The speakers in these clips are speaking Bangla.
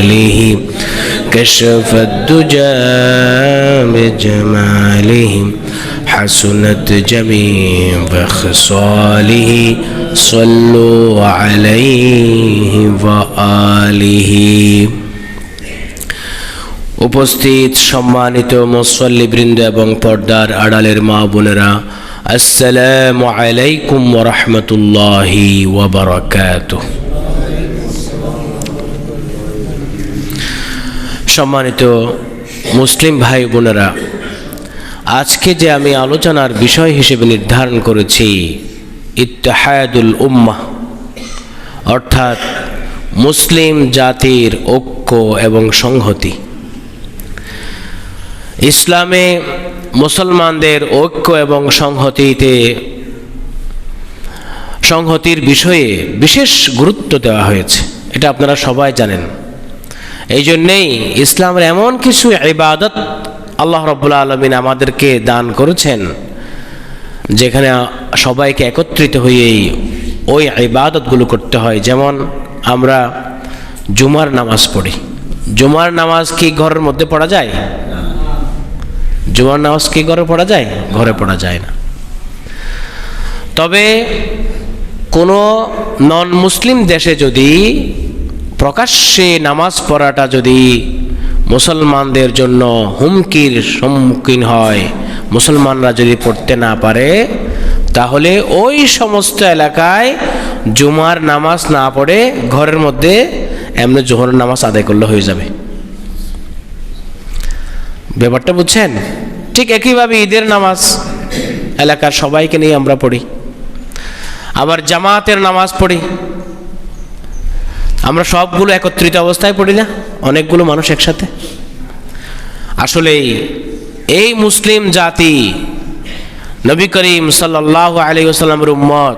جلاله كشف الدجى بجماله حسنت جميع خصاله صلوا عليه وآله উপস্থিত সম্মানিত মুসল্লিবৃন্দ এবং পর্দার আড়ালের মা বোনেরা, আসসালামু আলাইকুম ওয়া রাহমাতুল্লাহি ওয়া বারাকাতুহু। সম্মানিত মুসলিম ভাই বোনেরা, আজকে যে আমি আলোচনার বিষয় হিসেবে নির্ধারণ করেছি ইত্তেহাদুল উম্মাহ, অর্থাৎ মুসলিম জাতির ঐক্য এবং সংহতি। ইসলামে মুসলমানদের ঐক্য এবং সংহতির বিষয়ে বিশেষ গুরুত্ব দেওয়া হয়েছে, এটা আপনারা সবাই জানেন। এই জন্যেই ইসলামের এমন কিছু ইবাদত আল্লাহ রাব্বুল আলামিন আমাদেরকে দান করেছেন, যেখানে সবাইকে একত্রিত হয়েই ওই ইবাদতগুলো করতে হয়। যেমন আমরা জুমার নামাজ পড়ি। জুমার নামাজ কি ঘরের মধ্যে পড়া যায়? জুমার নামাজ কি ঘরে পড়া যায়? ঘরে পড়া যায় না। তবে কোনো নন মুসলিম দেশে যদি প্রকাশ্যে নামাজ পড়াটা যদি মুসলমানদের জন্য হুমকির সম্মুখীন হয়, মুসলমানরা যদি পড়তে না পারে, তাহলে ওই সমস্ত এলাকায় জুমার নামাজ না পড়ে ঘরের মধ্যে এমনি জোহরের নামাজ আদায় করলে হয়ে যাবে। ব্যাপারটা বুঝছেন? ঠিক একইভাবে ঈদের নামাজ এলাকার সবাইকে নিয়ে আমরা পড়ি, আবার জামাতের নামাজ পড়ি। আমরা সবগুলো একত্রিত অবস্থায় পড়ি না, অনেকগুলো মানুষ একসাথে। আসলে এই মুসলিম জাতি নবী করিম সাল্লাল্লাহু আলাইহি ওয়াসাল্লামের উম্মত।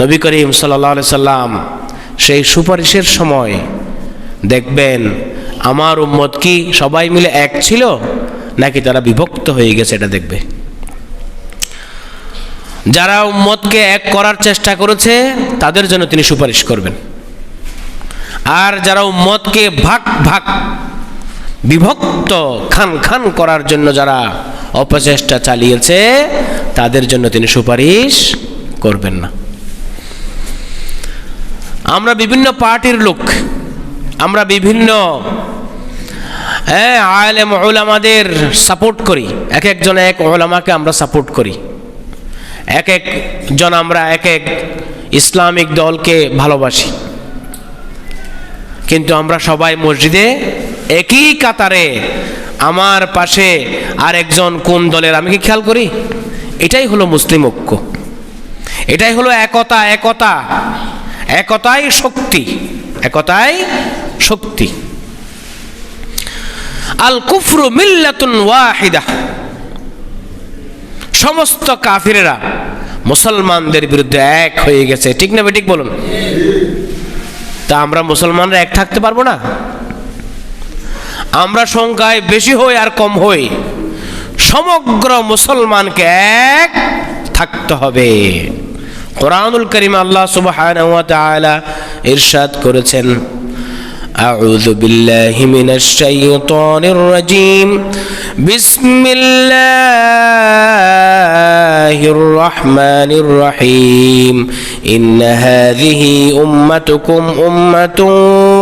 নবী করিম সাল্লাল্লাহু আলাইহি সাল্লাম সেই সুপারিশের সময় দেখবেন আমার উম্মত কি সবাই মিলে এক ছিল নাকি তারা বিভক্ত হয়ে গেছে, এটা দেখবে। যারা উম্মতকে এক করার চেষ্টা করেছে তাদের জন্য তিনি সুপারিশ করবেন, আর যারা উম্মতকে ভাগ ভাগ বিভক্ত খান খান করার জন্য যারা অপচেষ্টা চালিয়েছে তাদের জন্য তিনি সুপারিশ করবেন না। আমরা বিভিন্ন পার্টির লোক, আমরা বিভিন্ন আলেম উলামাদের সাপোর্ট করি, এক একজন এক উলামাকে আমরা সাপোর্ট করি, এক একজন আমরা এক এক ইসলামিক দলকে ভালোবাসি। কিন্তু আমরা সবাই মসজিদে একই কাতারে আমার পাশে আর একজন কোন দলের আমি কি খেয়াল করি? এটাই হলো মুসলিম ঐক্য, এটাই হলো একতা। একতাই শক্তি, একতাই শক্তি। আল কুফরু মিল্লাতুন ওয়াহিদা, সমস্ত কাফিরেরা মুসলমানদের বিরুদ্ধে এক হয়ে গেছে। ঠিক না বেঠিক বলুন? তা আমরা মুসলমানরা এক থাকতে পারবো না? আমরা সংখ্যায় বেশি হই আর কম হই, সমগ্র মুসলমানকে এক থাকতে হবে। কোরআনুল কারীমে আল্লাহ সুবহানাহু ওয়া তাআলা ইরশাদ করেছেন, আউযু বিল্লাহি মিনাশ শাইতানির রাজীম, বিসমিল্লাহির রাহমানির রহিম, ইন্না হাযিহি উম্মাতুকুম উম্মাতুন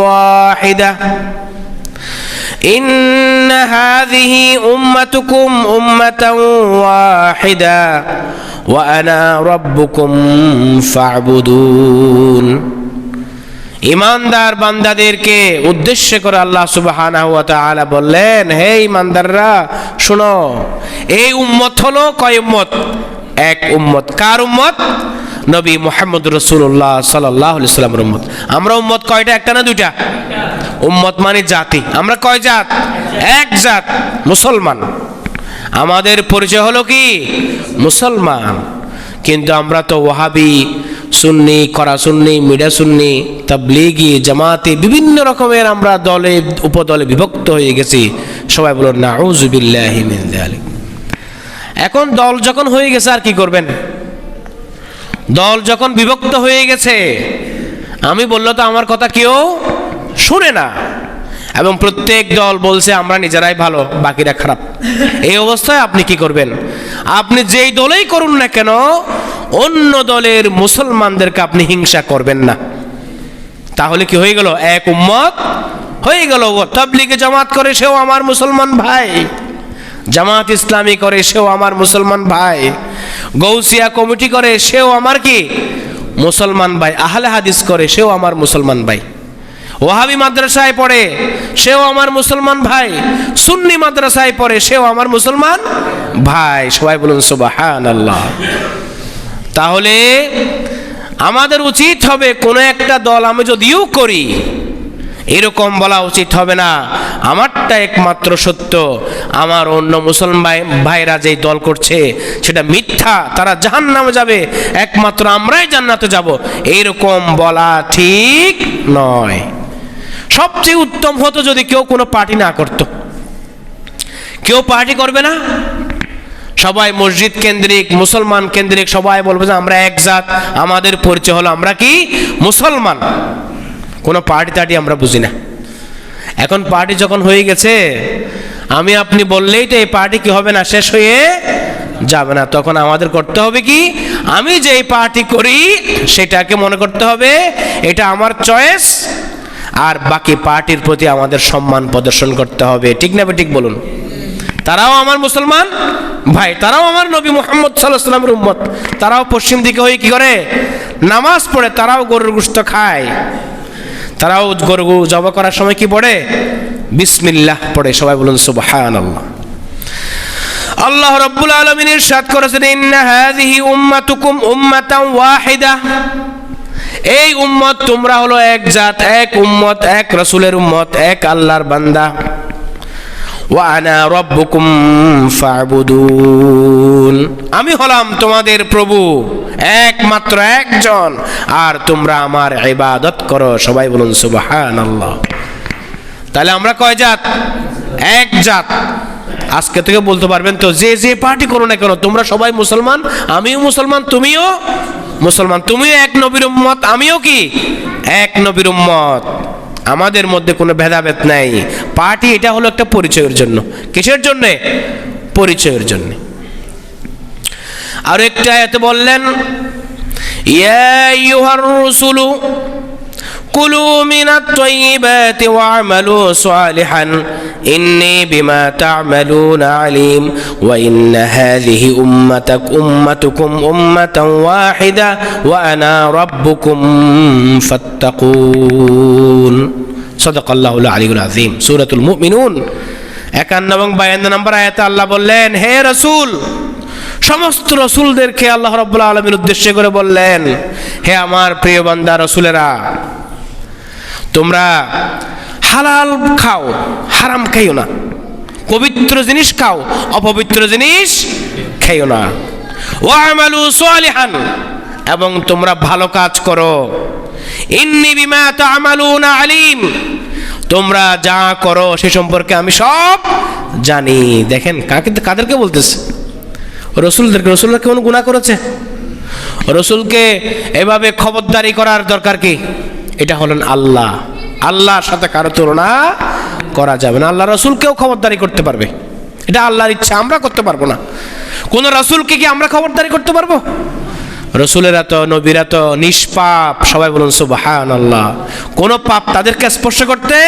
ওয়াহিদা, إن هذه أمتكم أمة واحدة وأنا ربكم فاعبدون। ইমানদার বান্দাদেরকে উদ্দেশ্য করে আল্লাহ সুবহানাহু ওয়া তাআলা বললেন, হে ইমানদাররা শুনো, এই উম্মত হলো কয় উম্মত? এক উম্মত। কার উম্মত? নবী মুহাম্মদ রাসূলুল্লাহ সাল্লাল্লাহু আলাইহি ওয়াসাল্লামের উম্মত। আমরা উম্মত কয়টা? একটা না দুইটা? উম্মত মানে জাতি। আমরা কয় জাত? এক জাত, মুসলমান। আমাদের পরিচয় হলো কি? মুসলমান। কিন্তু আমরা তো ওয়াহাবি, সুন্নি, করা সুন্নি, মিডা সুন্নি, তাবলীগি, জামাতি, বিভিন্ন রকমের আমরা দলে উপদলে বিভক্ত হয়ে গেছি। সবাই বলুন নাউযু বিল্লাহি মিন যালিক। এখন দল যখন হয়ে গেছে আর কি করবেন? দল যখন বিভক্ত হয়ে গেছে, আমি বললো তো আমার কথা কেউ শুনে না। এবং প্রত্যেক দল বলছে আমরা নিজেরাই ভালো, বাকিরা খারাপ। এই অবস্থায় আপনি কি করবেন? আপনি যেই দলেই করুন না কেন, অন্য দলের মুসলমানদেরকে আপনি হিংসা করবেন না। তাহলে কি হয়ে গেল? এক উম্মত হয়ে গেল। তাবলীগে জামাত করে সেও আমার মুসলমান ভাই, জামাত ইসলামী করে সেও আমার মুসলমান ভাই, গৌসিয়া কমিটি করে সেও আমার কি মুসলমান ভাই, আহলে হাদিস করে সেও আমার মুসলমান ভাই, ওয়াহাবি মাদ্রাসায় পড়ে সেও আমার মুসলমান ভাই, সুন্নি মাদ্রাসায় পড়ে সেও আমার মুসলমান ভাই। সবাই বলুন সুবহানাল্লাহ। তাহলে আমাদের উচিত হবে কোন একটা দল আমি যদিও করি, এরকম বলা উচিত হবে না আমারটা একমাত্র সত্য, আমার অন্য মুসলমান ভাইরা যেই দল করছে সেটা মিথ্যা, তারা জাহান্নামে যাবে, একমাত্র আমরাই জান্নাতে যাব, এইরকম বলা ঠিক নয়। সবচেয়ে উত্তম হতো যদি কেউ কোনো পার্টি না করত। কেউ পার্টি করবে না, সবাই মসজিদ কেন্দ্রিক, মুসলমান কেন্দ্রিক, সবাই বলবে যে আমরা এক জাত, আমাদের পরিচয় হলো আমরা কি মুসলমান। কোনো পার্টি টার্টি আমরা বুঝি না। এখন পার্টি যখন হয়ে গেছে, আমি আপনি বললেই তো এই পার্টি কি হবে না, শেষ হয়ে যাবে না। তখন আমাদের করতে হবে কি, আমি যেই পার্টি করি সেটাকে মনে করতে হবে এটা আমার চয়েস, আর বাকি পার্টির প্রতি আমাদের সম্মান প্রদর্শন করতে হবে। ঠিক না ঠিক বলুন? তারাও আমার মুসলমান ভাই, তারাও আমার নবী মুহাম্মদ সাল্লাল্লাহু আলাইহি ওয়াসাল্লামের উম্মত, তারাও পশ্চিম দিকে হয়ে কি করে নামাজ পড়ে, তারাও গরুর গোশত খায়, তারাও গরু জবাই করার সময় কি পড়ে? বিসমিল্লাহ পড়ে। সবাই বলুন সুবহানাল্লাহ। আল্লাহ রাব্বুল আলামিন ইরশাদ করেছেন, ইন্না হাযিহি উম্মাতুকুম উম্মাতান ওয়াহিদা, এই উম্মত তোমরা হলো এক জাত, এক উম্মত, এক রাসূলের উম্মত, এক আল্লাহর বান্দা। ওয়া আনা রাব্বুকুম ফা'বুদুন, আমি হলাম তোমাদের প্রভু, একমাত্র একজন, আর তোমরা আমার ইবাদত করো। সবাই বলুন সুবহানাল্লাহ। তাহলে আমরা কয় জাত? এক জাত। আজকে থেকে বলতে পারবেন তো, যে যে পার্টি করো না কেন, তোমরা সবাই মুসলমান, আমিও মুসলমান, তুমিও মুসলমান, তুমিও এক নবীর উম্মত, আমিও কি এক নবীর উম্মত, আমাদের মধ্যে কোনো ভেদাভেদ নাই। পার্টি এটা হলো একটা পরিচয়ের জন্য। কিসের জন্য? পরিচয়ের জন্য। আর একটা আয়াতে বললেন, ইয়া আইয়ুহার রাসূলু কুলু মিনাত তাইয়্যিবাতি ওয়া'মালু সালিহান ইন্নী বিমা তা'মালুনা আলীম ওয়া ইন্না হাযিহি উম্মাতুকুম উম্মাতান ওয়াহিদা ওয়া আনা রাব্বুকুম ফাত্তাকুন। সাদাকাল্লাহুল আলিয়্যুল আযীম। সূরাতুল মুমিনুন 51 এবং 52 নম্বর আয়াতে আল্লাহ বললেন, হে রাসূল, সমস্ত রাসূলদেরকে আল্লাহ রাব্বুল আলামিন উদ্দেশ্য করে বললেন, হে আমার প্রিয় বান্দা রাসূলেরা, তোমরা হালাল খাও, হারাম খাইও না, পবিত্র জিনিস খাও, অপবিত্র জিনিস খাইও না। ওয়া'মালু সালিহান, এবং তোমরা ভালো কাজ করো। ইন্নী বিমা তা'মালুনা আলীম, তোমরা যা করো সে সম্পর্কে আমি সব জানি। দেখেন কাদেরকে বলতেছে? রাসূলদেরকে। রাসূলরা কোন গুনাহ করেছে? রাসূলকে এভাবে খবরদারি করার দরকার কি? এটা হলেন আল্লাহ, আল্লাহর সাথে কারো তুলনা করা যাবে না। আল্লাহ রাসূলকেও খবরদারি করতে পারবে, এটা আল্লাহর ইচ্ছা, আমরা করতে পারবো না। কোন রাসূলকে কি আমরা খবরদারি করতে পারবো? রাসূলেরা তো, নবীরা তো নিষ্পাপ। সবাই বলুন সুবহানাল্লাহ। কোনো পাপ তাদেরকে স্পর্শ করতে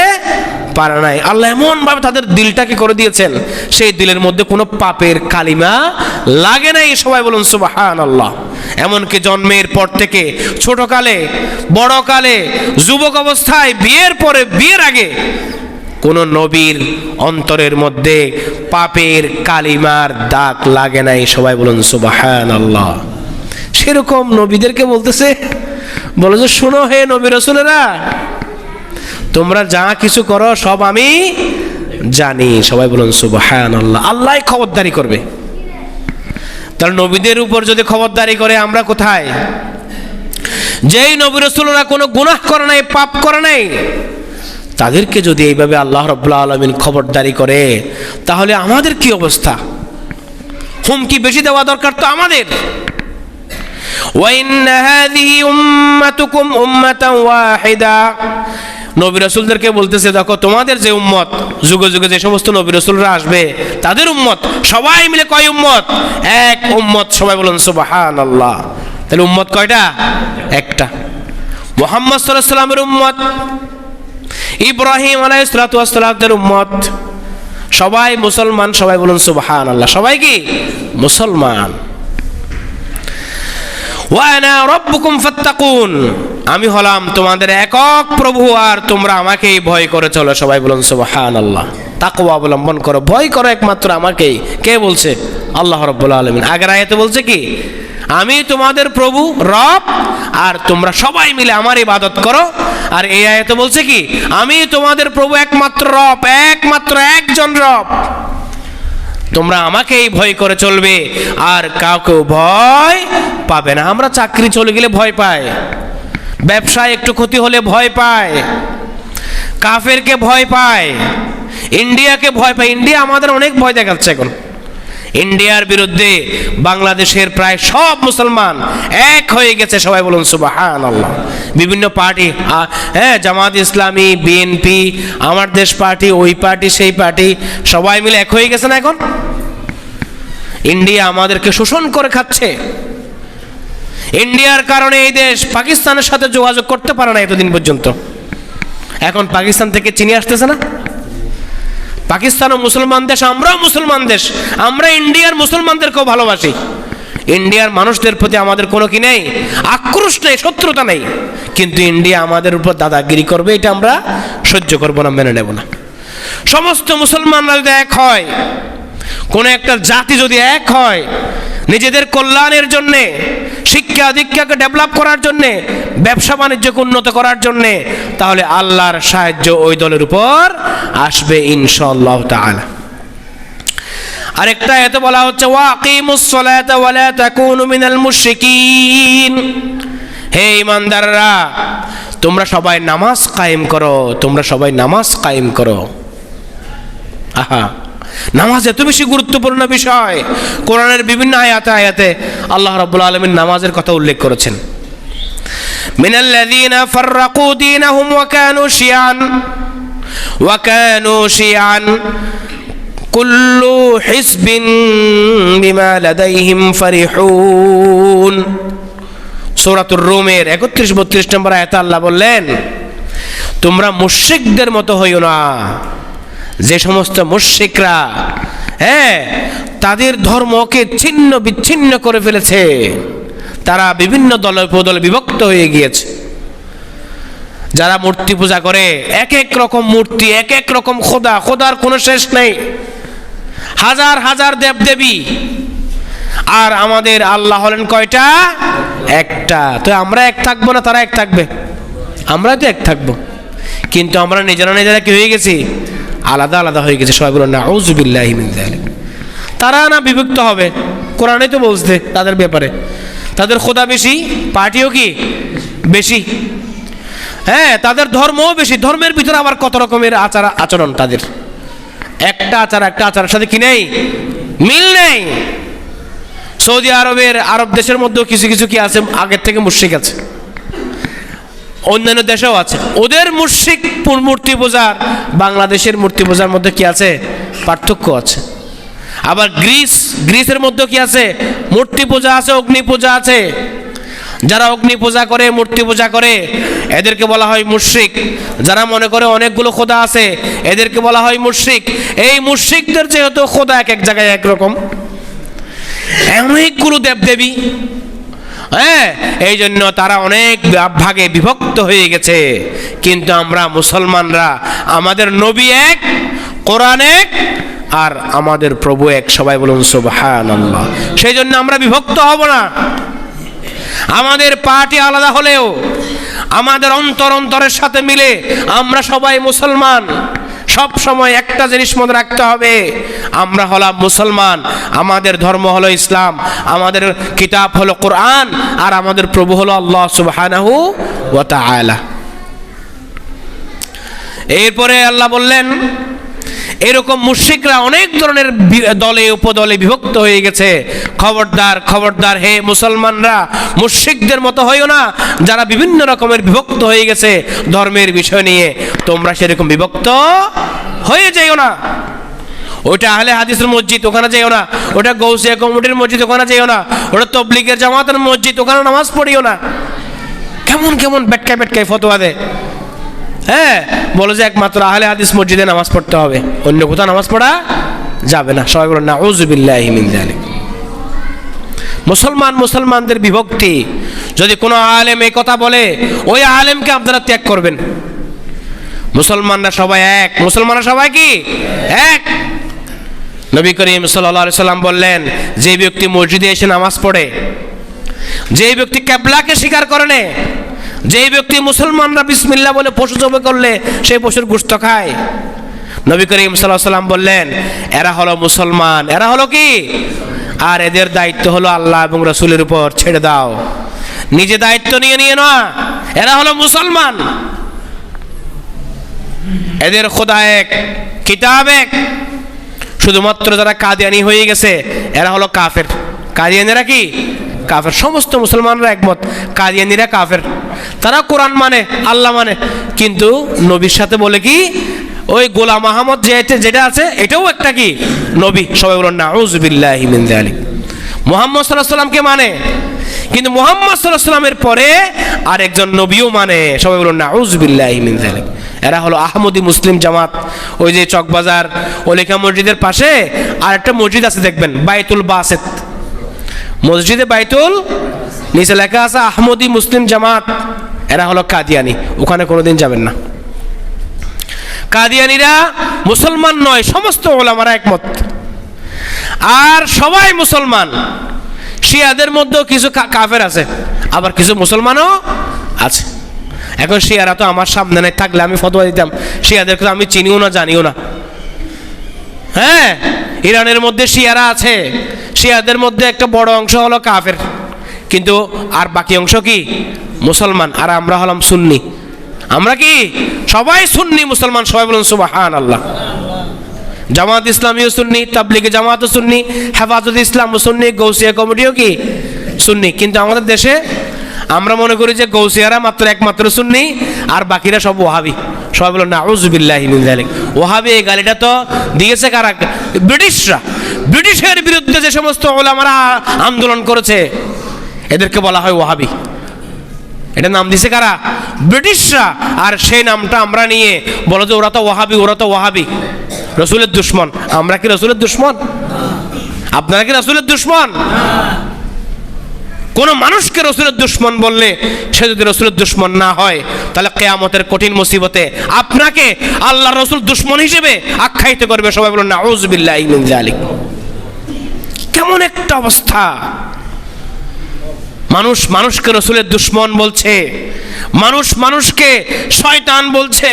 পারে নাই। আল্লাহ এমন ভাবে তাদের দিলটাকে করে দিয়েছেন, সেই দিলের মধ্যে কোনো পাপের কালিমা লাগে নাই। সবাই বলুন সুবহানাল্লাহ। এমনকি জন্মের পর থেকে, ছোটকালে, বড়কালে, যুবক অবস্থায়, বিয়ের পরে, বিয়ের আগে, কোন নবীর অন্তরের মধ্যে পাপের কালিমার দাগ লাগে নাই। সবাই বলুন সুবহানাল্লাহ। সেরকম নবীদেরকে বলতেছে, বলে যে শোনো হে নবী রাসূলেরা, তোমরা যা কিছু করো সব আমি জানি। সবাই বলুন সুবহানাল্লাহ। আল্লাহ খবরদারি করবে। তাহলে নবীদের উপর যদি খবরদারি করে, আমরা কোথায়? যেই নবী রাসূলরা কোনো গুনাহ করে নাই, পাপ করে নাই, তাদেরকে যদি এইভাবে আল্লাহ রাব্বুল আলামিন খবরদারি করে, তাহলে আমাদের কি অবস্থা? হুমকি বেশি দেওয়া দরকার তো আমাদের। ওয়া ইন্না হাযিহি উম্মাতুকুম উম্মাতান ওয়াহিদা নবী রাসূলদেরকে বলতেছে, দেখো তোমাদের যে উম্মত, যুগে যুগে যে সমস্ত নবী রাসূলরা আসবে তাদের উম্মত সবাই মিলে কয় উম্মত? এক উম্মত। সবাই বলুন সুবহানাল্লাহ। তাহলে উম্মত কয়টা? একটা। মুহাম্মদ সাল্লাল্লাহু আলাইহি ওয়াসাল্লামের উম্মত, ইব্রাহিম আলাইহিস সালাতু ওয়াস সালামের উম্মত, সবাই মুসলমান। সবাই বলুন সুবহানাল্লাহ। সবাই কি মুসলমান। ওয়া আনা রাব্বুকুম ফাত্তাকুন, আমি হলাম তোমাদের একক প্রভু, আর তোমরা আমাকেই ভয় করে চলো। সবাই বলুন সুবহানাল্লাহ। তাকওয়া অবলম্বন করো, ভয় করো একমাত্র আমাকেই। কে বলছে? আল্লাহ রাব্বুল আলামিন। আগের আয়াতে বলছে কি? আমি তোমাদের প্রভু রব, আর তোমরা সবাই মিলে আমার ইবাদত করো। আর এই আয়াতে বলছে কি? আমি তোমাদের প্রভু একমাত্র রব, একমাত্র একজন রব, তোমরা আমাকেই ভয় করে চলবে, আর কাউকে ভয় পাবে না। আমরা চাকরি চলে গেলে ভয় পাই, ব্যবসায় একটু ক্ষতি হলে ভয় পায়, কাফেরকে ভয় পায়, ইন্ডিয়াকে ভয় পায়। ইন্ডিয়া আমাদের অনেক ভয় দেখাচ্ছে এখন। ইন্ডিয়ার বিরুদ্ধে বাংলাদেশের প্রায় সব মুসলমান এক হয়ে গেছে। সবাই বলুন সুবহানাল্লাহ। বিভিন্ন পার্টি, হ্যাঁ, জামাত ইসলামী, বিএনপি, আমার দেশ পার্টি, ওই পার্টি, সেই পার্টি, সবাই মিলে এক হয়ে গেছে না এখন? ইন্ডিয়া আমাদেরকে শোষণ করে খাচ্ছে। ইন্ডিয়ার কারণে এই দেশ পাকিস্তানের সাথে যোগাযোগ করতে পারে না এতদিন পর্যন্ত। এখন পাকিস্তান থেকে চিনি আসতেছে না? পাকিস্তানও মুসলমান দেশ, আমরাও মুসলমান দেশ। আমরা ইন্ডিয়ার মুসলমানদেরকেও ভালোবাসি। ইন্ডিয়ার মানুষদের প্রতি আমাদের কোনো কি নেই, আক্রোশ নেই, শত্রুতা নেই। কিন্তু ইন্ডিয়া আমাদের উপর দাদাগিরি করবে, এটা আমরা সহ্য করব না, মেনে নেব না। সমস্ত মুসলমানরা যদি এক হয়, কোনো একটা জাতি যদি এক হয়, নিজেদের কল্যাণের জন্যে, শিক্ষা দীক্ষাকে ডেভেলপ করার জন্যে, ব্যবসা বাণিজ্যকে উন্নত করার জন্যে, তাহলে আল্লাহর সাহায্য ওই দলের উপর আসবে ইনশাআল্লাহ তাআলা। আরেকটা এত বলা হচ্ছে, ওয়াকিমুস সালাতা ওয়া লা তাকুনু মিনাল মুশরিকিন। হে ঈমানদাররা, তোমরা সবাই নামাজ কায়েম করো, তোমরা সবাই নামাজ কায়েম করো। আহা, নামাজ এত বেশি গুরুত্বপূর্ণ বিষয়। কোরআনের বিভিন্ন আয়াতে আল্লাহ রাব্বুল আলামিন নামাজের কথা উল্লেখ করেছেন। মিনাল্লাযীনা ফাররাকু দীনাহুম ওয়া কানু শিয়ান কুল্লু হিসবিন বিমা লাদাইহিম ফারিহুন। সূরাতুর রুমের 31-32 নম্বর আয়াতে আল্লাহ বললেন, তোমরা মুশরিকদের মতো হইও না, যে সমস্ত মুশরিকরা, হ্যাঁ, তাদের ধর্মকে ছিন্ন বিচ্ছিন্ন করে ফেলেছে। তারা বিভিন্ন দলে উপদলে বিভক্ত হয়ে গিয়েছে। যারা মূর্তি পূজা করে, এক এক রকম মূর্তি, এক এক রকম খোদা, খোদার কোনো শেষ নেই, হাজার হাজার দেবদেবী। আর আমাদের আল্লাহ হলেন কয়টা? একটা। তো আমরা এক থাকবো না তারা এক থাকবে? আমরা তো এক থাকবো, কিন্তু আমরা নিজেরা কি হয়ে গেছি? আলাদা আলাদা হয়ে গেছে। সবাই বলুন নাউযু বিল্লাহি মিন যালিক। তারা না বিভক্ত হবে, কোরআনে তো বলছে তাদের ব্যাপারে, তাদের খোদা বেশি, পার্টিও কি বেশি, হ্যাঁ, তাদের ধর্মও বেশি। ধর্মের ভিতরে আবার কত রকমের আচরণ তাদের। একটা আচারের সাথে কি নেই, মিল নেই। সৌদি আরবের, আরব দেশের মধ্যেও কিছু কিছু কি আছে, আগের থেকে মুশরিক আছে, অন্যান্য দেশেও আছে। ওদের মুশরিক মূর্তি পূজার, বাংলাদেশের মূর্তি পূজার মধ্যে কি আছে? পার্থক্য আছে। আবার গ্রিসের মধ্যে কি আছে? মূর্তি পূজা আছে, অগ্নি পূজা আছে। যারা অগ্নি পূজা করে, মূর্তি পূজা করে, এদেরকে বলা হয় মুশরিক। যারা মনে করে অনেকগুলো খোদা আছে, এদেরকে বলা হয় মুশরিক। এই মুশরিকদের যেহেতু খোদা এক এক জায়গায় একরকম, অনেকগুলো দেবদেবী, হ্যাঁ, এই জন্য তারা অনেক ভাগে বিভক্ত হয়ে গেছে। কিন্তু আমরা মুসলমানরা, আমাদের নবী এক, কোরআন এক, আর আমাদের প্রভু এক। সবাই বলুন সুবহানাল্লাহ। সেই জন্য আমরা বিভক্ত হব না। আমাদের পার্টি আলাদা হলেও আমাদের অন্তরের সাথে মিলে আমরা সবাই মুসলমান। সব সময় একটা জিনিস মনে রাখতে হবে, আমরা হলাম মুসলমান, আমাদের ধর্ম হলো ইসলাম, আমাদের কিতাব হলো কোরআন, আর আমাদের প্রভু হলো আল্লাহ সুবহানাহু ওয়া তাআলা। এরপরে আল্লাহ বললেন, এরকম মুশরিকরা অনেক ধরনের দলে উপদলে বিভক্ত হয়ে গেছে। খবরদার খবরদার হে মুসলমানরা, মুশরিকদের মতো হইও না যারা বিভিন্ন রকমের বিভক্ত হয়ে গেছে ধর্মের বিষয় নিয়ে। তোমরা সেরকম বিভক্ত হয়ে যাইও না। ওটা আহলে হাদিসের মসজিদ, ওখানে যাইও না। ওটা গৌসিয়া কমিটির মসজিদ, ওখানে যাইও না। ওটা তবলিগের জামাতের মসজিদ, ওখানে নামাজ পড়িও না। কেমন কেমন বেটকায় বেটকায় ফতোয়া দেয়। হ্যাঁ, বলে যে একমাত্র আহলে হাদিস মসজিদে নামাজ পড়তে হবে, অন্য কোথাও নামাজ পড়া যাবে না। সবাই বলেন নাউযু বিল্লাহি মিন যালিক। মুসলমানদের বিভক্তি, যদি কোনো আলেম এই কথা বলে ওই আলেমকে আপনারা ত্যাগ করবেন। মুসলমানরা সবাই এক, মুসলমানরা সবাই কি এক। নবী করিম সাল্লাল্লাহু আলাইহি সাল্লাম বললেন, যে ব্যক্তি মসজিদে এসে নামাজ পড়ে, যে ব্যক্তি কিবলাকে স্বীকার করে না, যে ব্যক্তি মুসলমানরা বিসমিল্লাহ বলে পশু জবাই করলে সেই পশুর গোশত খায়, নবী করিম সাল্লাল্লাহু আলাইহি সাল্লাম বললেন এরা হলো মুসলমান। এরা হলো কি? আর এদের দায়িত্ব হলো আল্লাহ এবং রাসূলের উপর ছেড়ে দাও, নিজে দায়িত্ব নিয়ে না। এরা হলো মুসলমান। এদের খোদা এক, কিতাব এক। শুধুমাত্র যারা কাদিয়ানি হয়ে গেছে এরা হলো কাফের। কাদিয়ানিরা কি? কাফের। সমস্ত মুসলমানরা একমত কাদিয়ানিরা কাফের। তারা কোরআন মানে, আল্লাহ মানে, কিন্তু নবীর সাথে বলে কি ওই গোলাম আহমদ যেটা আছে এটাও একটা কি নবী। সবাই বলেন নাউযু বিল্লাহি মিন যালিক। মুহাম্মদ সাল্লাল্লাহু আলাইহি সাল্লামকে মানে, কিন্তু মুহাম্মদ সাল্লাল্লাহু আলাইহি সাল্লামের পরে আরেকজন নবীও মানে। সবাই বলেন নাউযু বিল্লাহি মিন যালিক। এরা হলো আহমদি মুসলিম জামাত। ওই যে চকবাজার ওলিকা মসজিদের পাশে আর একটা মসজিদ আছে দেখবেন, বাইতুল বাসেত মসজিদে, বাইতুল নিচে লেখা আছে আহমদি মুসলিম জামাত। এরা হলো কাদিয়ানি, ওখানে কোনোদিন যাবেন না। কাদিয়ানিরা মুসলমান নয়, সমস্ত ওলামারা একমত। আর সবাই মুসলমান। শিয়াদের মধ্যেও কিছু কাফের আছে, আবার কিছু মুসলমানও আছে। এখন শিয়ারা তো আমার সামনে নাই, থাকলে আমি ফতোয়া দিতাম। শিয়াদেরকে আমি চিনিও না, জানিও না। হ্যাঁ, ইরানের মধ্যে শিয়ারা আছে, শিয়াদের মধ্যে একটা বড় অংশ হলো কাফের, কিন্তু আর বাকি অংশ কি মুসলমান। আর আমরা হলাম সুন্নি। আমরা কি সবাই সুন্নি মুসলমান। সবাই বলুন সুবহানাল্লাহ। জামাত ইসলামীও সুন্নি, তাবলিগে জামাতও সুন্নি, হেফাজত ইসলামও সুন্নি, গৌসিয়া কমিটিও কি সুন্নি। কিন্তু আমাদের দেশে আমরা মনে করি যে গৌসিয়ারা একমাত্র সুন্নি আর বাকিরা সব ওয়াহাবি। সবাই বলুন নাউযু বিল্লাহি মিন যালিক। ওয়াহাবি এই গালিটা তো দিয়েছে কারা? ব্রিটিশরা। ব্রিটিশের বিরুদ্ধে যে সমস্ত ওলামারা আন্দোলন করেছে এদেরকে বলা হয় ওয়াহাবি। এটা নাম দিয়েছে কারা? ব্রিটিশরা। আর সেই নামটা আমরা নিয়ে বলো যে ওরা তো ওয়াহাবি, ওরা তো ওয়াহাবি, রাসূলের দুশমন। আমরা কি রাসূলের দুশমন? আপনারা কি রাসূলের দুশমন? কোন মানুষকে রাসূলের দুশমন বললে সে যদি রাসূলের দুশমন না হয়, তাহলে কিয়ামতের কঠিন মুসিবতে আপনাকে আল্লাহর রাসূল দুশমন হিসেবে আখ্যায়িত করবে। সবাই বলুন নাউযু বিল্লাহি মিন যালিক। কেমন একটা অবস্থা! মানুষ মানুষকে রাসূলের দুশমন বলছে, মানুষ মানুষকে শয়তান বলছে,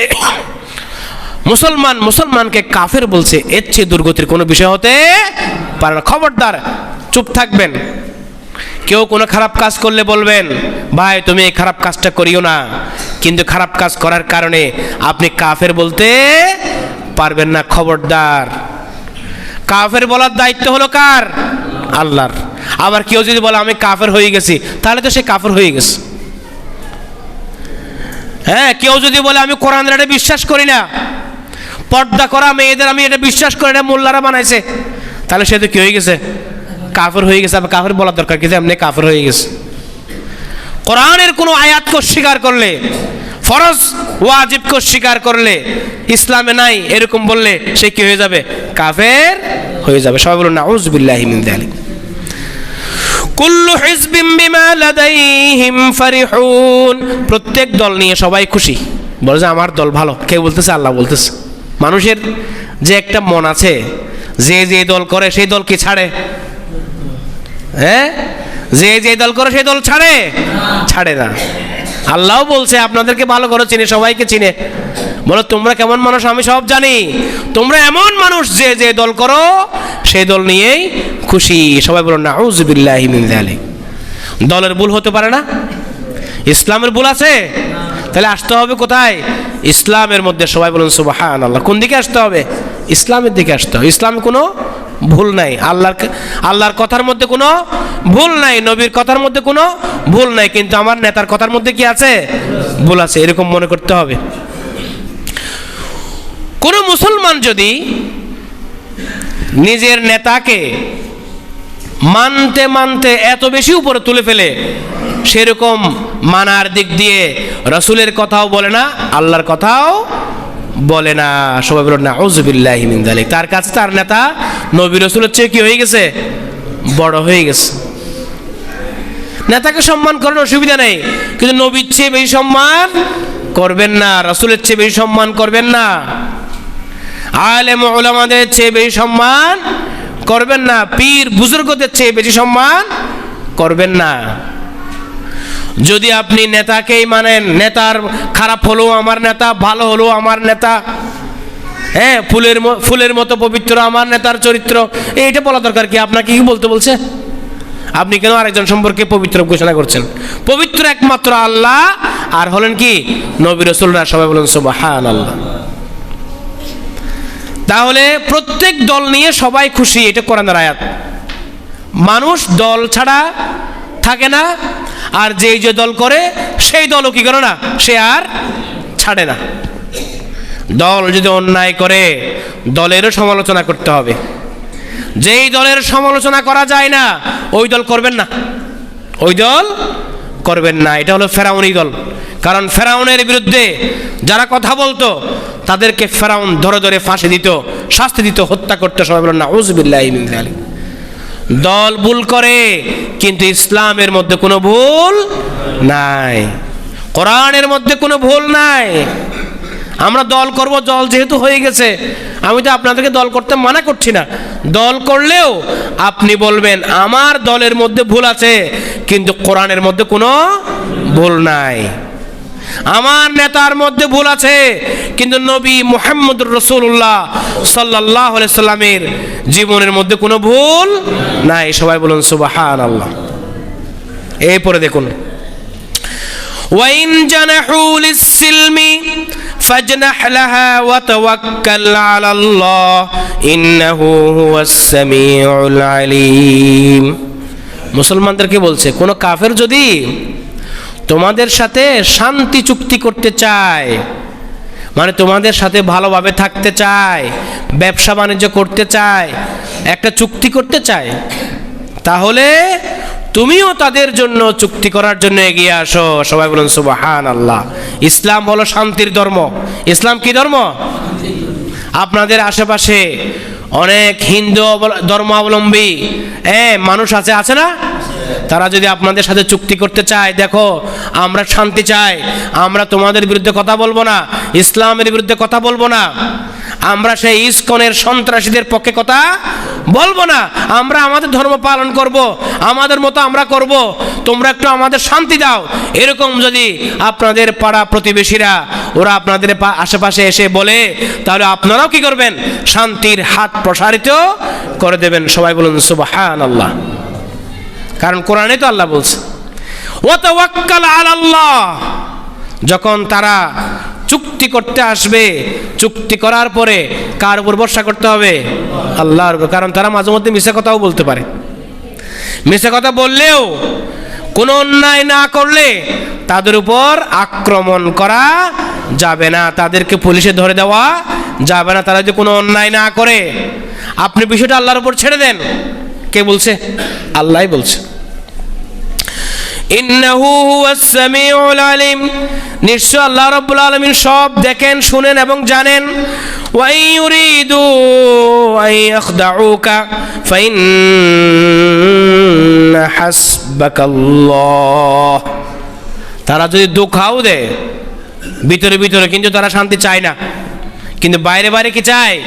মুসলমান মুসলমানকে কাফের বলছে। এর চেয়ে দুর্গতির কোনো বিষয় হতে পারে না। খবরদার, চুপ থাকবেন। কেউ কোনো খারাপ কাজ করলে বলবেন ভাই তুমি এই খারাপ কাজটা করিও না, কিন্তু খারাপ কাজ করার কারণে আপনি কাফের বলতে পারবেন না। খবরদার, কাফের বলার দায়িত্ব হলো কার? আল্লাহর। আবার কেউ যদি বলে আমি কাফের হয়ে গেছি, তাহলে তো সে কাফের হয়ে গেছে। হ্যাঁ, কেউ যদি বলে আমি কোরআনের এটা বিশ্বাস করি না, পর্দা করা মেয়েদের আমি এটা বিশ্বাস করি না, মোল্লারা বানাইছে, তাহলে সে তো কি হয়ে গেছে? কাফের হয়ে গেছে। আবার কাফের বলার দরকার কিন্তু এমনি কাফের হয়ে গেছে। কোরআনের কোনো আয়াতকে অস্বীকার করলে, ফরজ ওয়াজিবকে অস্বীকার করলে, ইসলামে নাই এরকম বললে সে কি হয়ে যাবে? কাফের হয়ে যাবে। সবাই বলুন নাউযু বিল্লাহি মিন যালিক। কুল্লু হিজবিম বিমা লাদাইহিম ফারিহুন। প্রত্যেক দল নিয়ে সবাই খুশি, বলে যে আমার দল ভালো। কে বলতেছে? আল্লাহ বলতেছে। মানুষের যে একটা মন আছে, যে যে দল করে সেই দল কি ছাড়ে? হ্যাঁ, যে যে দল করে সেই দল ছাড়ে না। আল্লাহও বলছে আপনাদেরকে ভালো করে চিনে, সবাইকে চিনে। বলো তোমরা কেমন মানুষ আমি সব জানি। তোমরা এমন মানুষ যে যে দল করো সেই দল নিয়েই খুশি। সবাই বলো নাউযু বিল্লাহি মিন যালিক। দলের ভুল হতে পারে না? ইসলামের ভুল আছে? তাহলে আসতে হবে কোথায়? ইসলামের মধ্যে। সবাই বলুন সুবহানাল্লাহ। কোন দিকে আসতে হবে? ইসলামের দিকে আসতে হবে। ইসলামে কোনো ভুল নাই, আল্লাহর কথার মধ্যে কোনো ভুল নাই, নবীর কথার মধ্যে কোনো ভুল নাই, কিন্তু আমার নেতার কথার মধ্যে কি আছে? ভুল আছে, এরকম মনে করতে হবে। কোন মুসলমান যদি নিজের নেতাকে মানতে মানতে এত বেশি উপরে তুলে ফেলে, সেরকম মানার দিক দিয়ে রাসূলের কথাও বলে না, আল্লাহর কথাও বলে না, সবাই বলেন নাউযুবিল্লাহি মিন যালিক, তার কাছে তার নেতা নবী রাসূলের চেয়ে কি হয়ে গেছে? বড় হয়ে গেছে। নেতাকে সম্মান করার অসুবিধা নেই, কিন্তু নবীর চেয়ে বেশি সম্মান করবেন না, রাসূলের চেয়ে বেশি সম্মান করবেন না, আলেম উলামাদের চেয়ে বেশি সম্মান করবেন না, পীর বুজুর্গদের চেয়ে বেশি সম্মান করবেন না। যদি আপনি নেতাকেই মানেন, নেতার খারাপ হলো আমার নেতা, ভালো হলো আমার নেতা, হ্যাঁ ফুলের মতো পবিত্র আমার নেতার চরিত্র, এইটা বলা দরকার কি? আপনাকে কি বলতে বলছে? আপনি কেন আরেকজন সম্পর্কে পবিত্র ঘোষণা করছেন? পবিত্র একমাত্র আল্লাহ, আর হলেন কি নবী রাসূলরা। সবাই বলেন সুবহানাল্লাহ। তাহলে প্রত্যেক দল নিয়ে সবাই খুশি, এটা কোরআনের আয়াত। মানুষ দল ছাড়া থাকে না, আর যেই যে দল করে সেই দলও কি করে না, সে আর ছাড়ে না। দল যদি অন্যায় করে দলেরও সমালোচনা করতে হবে। যেই দলের সমালোচনা করা যায় না ওই দল করবেন না, ওই দল করবেন না। এটা হলো ফেরাউনি দল, কারণ ফেরাউনের বিরুদ্ধে যারা কথা বলতো তাদেরকে ফেরাউন ধরে ধরে ফাঁসি দিত, শাস্তি দিত, হত্যা করতে। সবাই বলেন নাউযুবিল্লাহি মিন যালিক। দল ভুল করে, কিন্তু ইসলামের মধ্যে কোনো ভুল নাই, কোরআনের মধ্যে কোনো ভুল নাই। আমরা দল করব, দল যেহেতু হয়ে গেছে, আমি তো আপনাদেরকে দল করতে মানা করছি না। দল করলেও আপনি বলবেন আমার দলের মধ্যে ভুল আছে, কিন্তু কোরআনের মধ্যে কোনো ভুল নাই। আমার নেতার মধ্যে ভুল আছে, কিন্তু নবী মুহাম্মদুর রাসূলুল্লাহ সাল্লাল্লাহু আলাইহি সাল্লামের জীবনের মধ্যে কোনো ভুল নাই। সবাই বলুন সুবহানাল্লাহ। এরপরে দেখুন, ওয়াইন জানাহু লিস-সিলমি ফাজনাহ লাহা ওয়া তাওয়াক্কাল আলাল্লাহ ইন্নাহু হুয়াস সামিউল আলিম। মুসলমানদেরকে বলছে, কোন কাফের যদি তোমাদের সাথে শান্তি চুক্তি করতে চায়, মানে তোমাদের সাথে ভালোভাবে থাকতে চায়, ব্যবসা বাণিজ্য করতে চায়, একটা চুক্তি করতে চায়, তাহলে তুমিও তাদের জন্য চুক্তি করার জন্য এগিয়ে আসো। সবাই বলুন সুবহানাল্লাহ। ইসলাম হলো শান্তির ধর্ম। ইসলাম কি ধর্ম? আপনাদের আশেপাশে অনেক হিন্দু ধর্মাবলম্বী মানুষ আছে না? তারা যদি আপনাদের সাথে চুক্তি করতে চায়, দেখো আমরা শান্তি চাই, আমরা তোমাদের বিরুদ্ধে কথা বলবো না, ইসলামের বিরুদ্ধে কথা বলবো না, আমরা সেই ইসকনের সন্ত্রাসীদের পক্ষে কথা বলবো না, আমরা আমাদের ধর্ম পালন করব, আমাদের মতো আমরা করব, তোমরা একটু আমাদের শান্তি দাও, এরকম যদি আপনাদের পাড়া প্রতিবেশীরা ওরা আপনাদের আশেপাশে এসে বলে, তাহলে আপনারাও কি করবেন? শান্তির হাত প্রসারিত করে দেবেন। সবাই বলুন সুবহানাল্লাহ। কারণ কোরআনে তো আল্লাহ বলছে ওয়া তাওয়াক্কাল আলাল্লাহ। যখন তারা চুক্তি করতে আসবে, চুক্তি করার পরে কার উপর ভরসা করতে হবে? আল্লাহর উপর। কারণ তারা মাঝে মধ্যে মিথ্যা কথাও বলতে পারে। মিথ্যা কথা বললেও কোনো অন্যায় না করলে তাদের উপর আক্রমণ করা যাবে না, তাদেরকে পুলিশে ধরে দেওয়া যাবে না, তারা যদি কোনো অন্যায় না করে। আপনি বিষয়টা আল্লাহর উপর ছেড়ে দেন। কে বলছে? আল্লাহই বলছে। ইন্নাহু হুয়াস সামিউল আলিম। নিশ্চয় আল্লাহ রাব্বুল আলামিন সব দেখেন, শুনেন এবং জানেন। ওয়া ইউরিদু আন ইয়াখদাউকা ফাইন্না হাসবাকাল্লাহ। তারা যদি ধোঁকাও দেয় ভিতরে ভিতরে, কিন্তু তারা শান্তি চায় না, কিন্তু বাইরে বাইরে কি চায়?